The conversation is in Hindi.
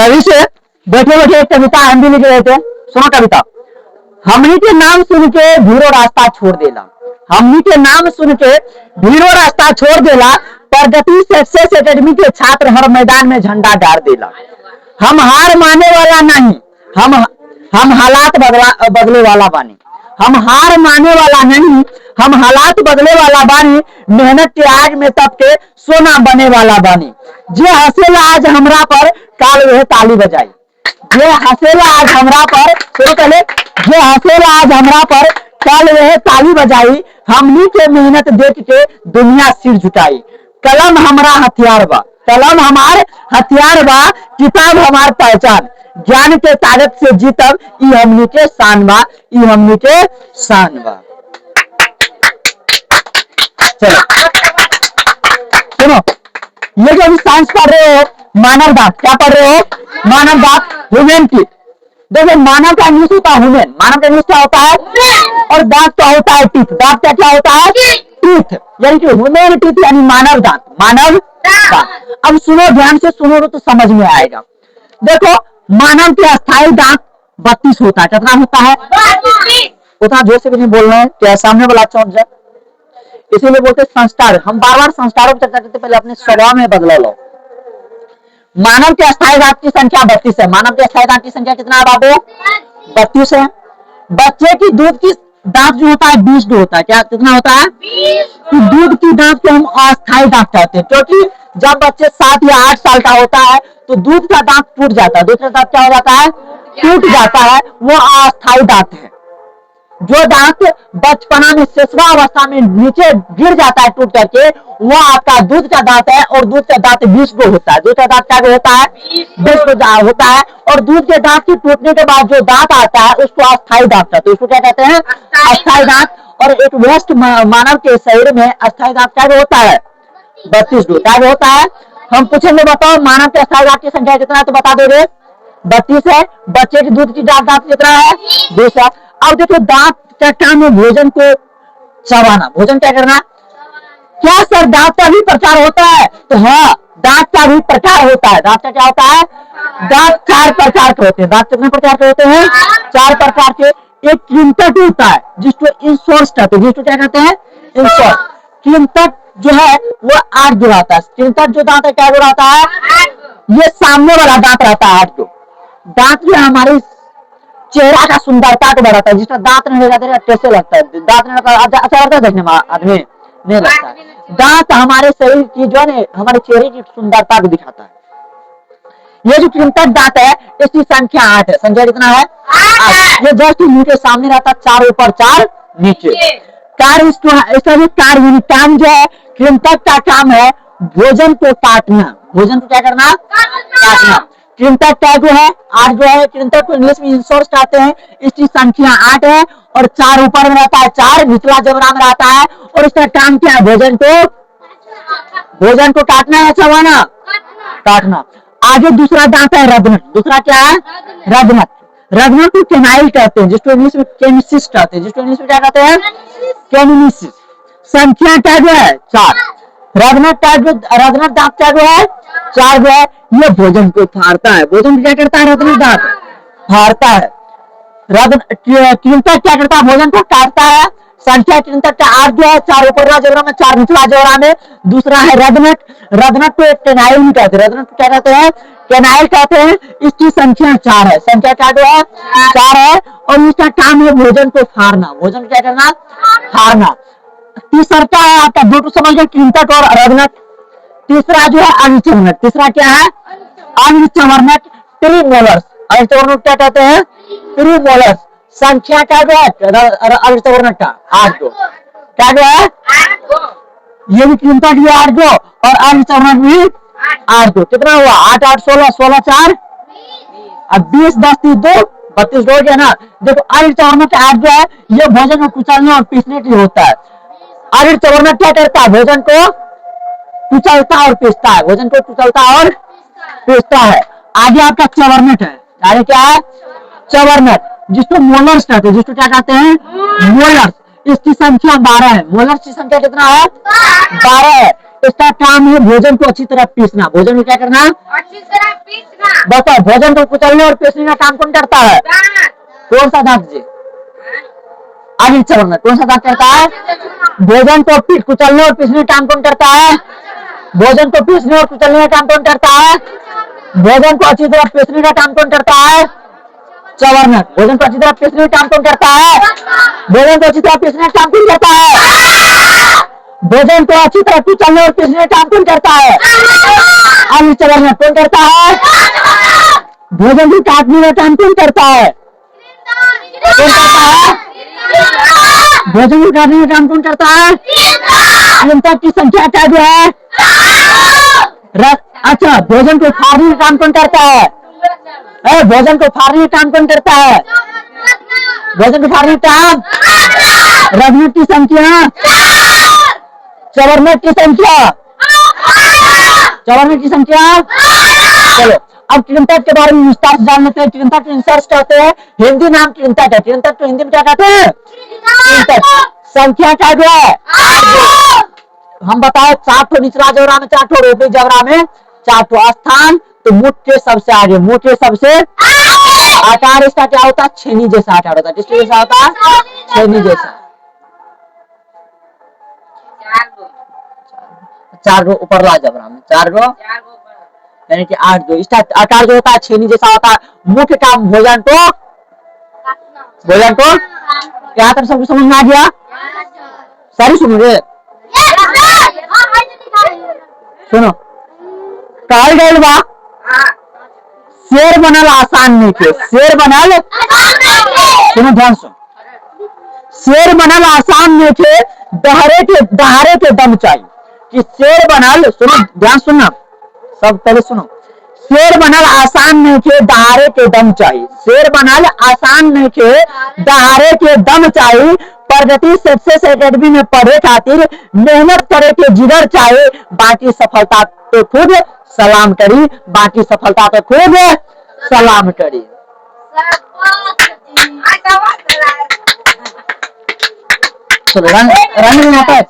कवि से बैठे बैठे एक कविता हम भी लिख रहे थे। सुनो कविता। हमनी के नाम सुन के भीड़ो रास्ता छोड़ देला, हमनी के नाम सुन के भीड़ो रास्ता छोड़ देला, प्रगति सक्सेस एकेडमी के छात्र हर मैदान में झंडा गाड़ देला। हम हार माने वाला नहीं, हम हालात बदले वाला बानी, हम हार माने वाला नहीं, हम हालात बदले वाला बानी, मेहनत के आग में तप के सोना बने वाला बानी। जे हंसेला आज हमरा पर काल वह ताली बजाई, जे हंसेला आज हमरा पर पहले जे हंसेला आज हमरा पर काल वह ताली बजाई, हमनी के मेहनत देख के दुनिया सिर झुकाई। कलम हमारा हथियार बा, कलम हमार हथियार बा, किताब हमार पहचान, ज्ञान के ताकत से जीतब ई हमनी के शान बा, ई हमनी के शान बा। चलो सुनो, ये जो अभी साइंस पढ़ रहे हो मानव दांत, क्या पढ़ रहे हो? मानव दांत, ह्यूमन टीथ। देखो मानव का इंग्लिश होता है ह्यूमन, मानव का इंग्लिश क्या होता है? और दांत क्या होता है? टीथ। दांत क्या क्या होता है? टीथ। यानी कि ह्यूमन टीथ यानी मानव दांत, मानव दांत। अब सुनो, ध्यान से सुनो तो समझ में आएगा। देखो मानव के अस्थायी दांत 32 होता है। कितना होता है? उतना जोर से भी नहीं बोल रहे हैं, क्या सामने वाला अच्छा जाए, इसीलिए बोलते संस्कार। हम बार बार संस्कारों की चर्चा करते, पहले अपने स्वभाव में बदलाव लो। मानव के अस्थायी दांत की संख्या 32 है। मानव के अस्थायी दांत की संख्या कितना है बाबू? 32 है। बच्चे की दूध की दांत जो होता है 20 होता है। क्या कितना होता है? 20। तो दूध की दांत को हम अस्थायी दांत कहते हैं, क्योंकि जब बच्चे 7 या 8 साल का होता है तो दूध का दांत टूट जाता है। दूध का दांत क्या हो जाता है? टूट जाता है, वो अस्थायी दांत है। जो दांत बचपना में शिशुआ अवस्था में नीचे गिर जाता है टूट करके, वो आपका दूध का दांत है। और दूध का दांत 20 गो होता है। दूध का दांत क्या होता है? 20 गो होता है। और दूध के दांत की टूटने के बाद जो दांत आता है उसको अस्थायी दांत कहते हैं। उसको क्या कहते हैं? अस्थायी दांत। और एक वयस्क मानव के शरीर में अस्थायी दांत क्या होता है? 32 गो। क्या होता है? हम पूछेंगे बताओ मानव के अस्थायी दांत की संख्या कितना है, तो बता दोगे 32 है। बच्चे की दूध की दांत कितना है? 20 है। अब देखो दांत क्या काम है? भोजन को चबाना। भोजन क्या करना? क्या सर दांत का भी प्रकार होता है? तो हाँ, दांत का भी प्रकार होता है। दांत का क्या होता है? दांत 4 प्रकार के होते हैं। दांत कितने प्रकार के होते हैं? 4 प्रकार के। एक कृंतक होता है जिसको इंसोर्स कहते हैं। जिसको क्या कहते हैं? इंसोर्स। कृंतक जो है वो 8 जुड़ाता है। कृंतक जो दांत है क्या जुड़ाता है? ये सामने वाला दांत रहता है 8 को। दांत जो हमारी चेहरा का सुंदरता को बढ़ाता है। जिसका दांत नहीं रहता कैसे लगता है? दांत नहीं लगता अच्छा लगता है देखने में? आदमी नहीं लगता है। दांत हमारे शरीर की जो है हमारे चेहरे की सुंदरता को दिखाता है। ये जो कृंतक दांत है इसकी संख्या 8 है। संख्या कितना है? 8। ये जस्ट मुंह के सामने रहता है, 4 ऊपर 4 नीचे। कार्य इसका जो कार्य काम जो है कृंतक का काम है भोजन को काटना। भोजन को क्या करना? काटना। कृंतक का जो है 8 जो है, कृंतक को इंग्लिश में इंसोर्स कहते हैं। इसकी संख्या 8 है। और 4 ऊपर में रहता है, 4 निचला जबड़ा में रहता है। और इसका काम क्या है? भोजन को काटना है, चबाना, काटना। आगे दूसरा दांत है रग्नक। दूसरा क्या है? रग्नक। रग्नक को केनाइल कहते हैं, जिसको इंग्लिश में केमिसिस कहते हैं। जिसको इंग्लिश में क्या कहते हैं? केमिसिस। संख्या क्या जो है? 4। रग्नक का जो रग्नक दांत क्या जो है? 4 जो है। ये भोजन को फाड़ता है। भोजन क्या करता है? रग्नक दांत फाड़ता है। कृंतक क्या करता है? भोजन को काटता है। संख्या कृंतक का 8 जो है, 4 ऊपर जोड़ा में 4 निचला जोड़ा में। दूसरा है रग्नक। रग्नक को एक केनाइल भी कहते हैं। रग्नक को क्या कहते हैं? केनाइल कहते हैं। इसकी संख्या 4 है। संख्या क्या जो है? 4 है। और इसका काम है भोजन को फाड़ना। भोजन को क्या करना? फाड़ना। तीसरा है आपका दो समझ गए, कृंतक और रग्नक। तीसरा जो है अंगचवर्णक। तीसरा क्या है? अंगचवर्णक, प्रीमोलर्स। अंगचवर्णक क्या कहते हैं? प्रीमोलर्स। संख्या क्या जो है अंगचवर्णक का? 8 को। क्या जो है? 8 को। ये भी कृंतक भी 8 को और अंगचवर्णक भी 8 को। कितना हुआ? 8 8 16 16 4 अब 20 10 30 2 32 हो गया ना। देखो अंगचवर्णक का 8 जो है ये भोजन को कुचलने और पीसने के लिए होता है। अंगचवर्णक क्या करता है? भोजन को कुचलता और पीसता है। भोजन को कुचलता और पीसता है। आगे आपका चवर्णक है। आगे क्या है? चवर्णक, जिसको मोलर्स कहते हैं। जिसको क्या कहते हैं? मोलर्स। इसकी संख्या 12 है। मोलर्स की संख्या कितना है? 12 है। इसका काम है भोजन को अच्छी तरह पीसना। भोजन को क्या करना? अच्छी तरह पीसना। बताओ भोजन को कुचलने और पीसने का काम कौन करता है? कौन सा दांत जी? आगे चलना, कौन सा दांत करता है? भोजन को कुचलने और पीसने का काम कौन करता है? भोजन को पीसने और कुचलने का काम कौन करता है? भोजन को अच्छी तरह पीसने का काम कौन करता है? चवर्णक। भोजन को अच्छी तरह पीसने का काम कौन करता है? भोजन को अच्छी तरह पीसने का काम कौन करता है? भोजन को अच्छी तरह कुचलने और पीसने का काम कौन करता है? अन्य चवर्णक। कौन करता है? भोजन को काटने का काम कौन करता है? कौन करता है? भोजन को काटने का काम कौन करता है? कृंतक की संख्या क्या जो है? अच्छा, भोजन को फाड़ने का काम कौन करता है? भोजन को फाड़ने का काम कौन करता है? भोजन को फाड़ने का काम? रत्नक की संख्या? चवर्णक की संख्या? चवर्णक की संख्या? चलो अब कृंतक के बारे में विस्तार से जान लेते हैं। कृंतक इंसर्ट कहते हैं, हिंदी नाम कृंतक है। कृंतक को हिंदी में क्या कहते हैं? कृंतक। संख्या क्या जो है? हम बताए 4 ठो निचला जबड़ा में, 4 ठो ऊपरी जबड़ा में, 4 ठो स्थान। तो मुठ के सबसे आगे, मुठ के सबसे आकार इसका क्या होता है? छेनी जैसा आकार होता है। किस जैसा होता है? छेनी जैसा। 4 गो ऊपर ला जबड़ा में, 4 गो यानी कि 8 गो। इसका आकार जो होता है छेनी जैसा होता है। मुख्य काम भोजन को यहाँ तक सबको समझ में आ गया? सारी सुनोगे? सुनो, कहल गइल बा शेर बनल आसान नहीं थे। शेर बनल, सुनो ध्यान सुन, शेर बनल आसान नहीं थे, दहाड़े के दम चाहिए। कि शेर बनल, सुनो ध्यान सुनना, सब पहले सुनो। शेर बनल आसान नहीं थे, दहाड़े के दम चाहिए। शेर बनल आसान नहीं थे, दहाड़े के दम चाहिए। प्रगति सक्सेस एकेडमी में पढ़े खातिर मेहनत करे के जिगर चाहिए। बाकी सफलता तो खुद सलाम करी, बाकी सफलता तो खुद सलाम करी। चलो रंग में आता है।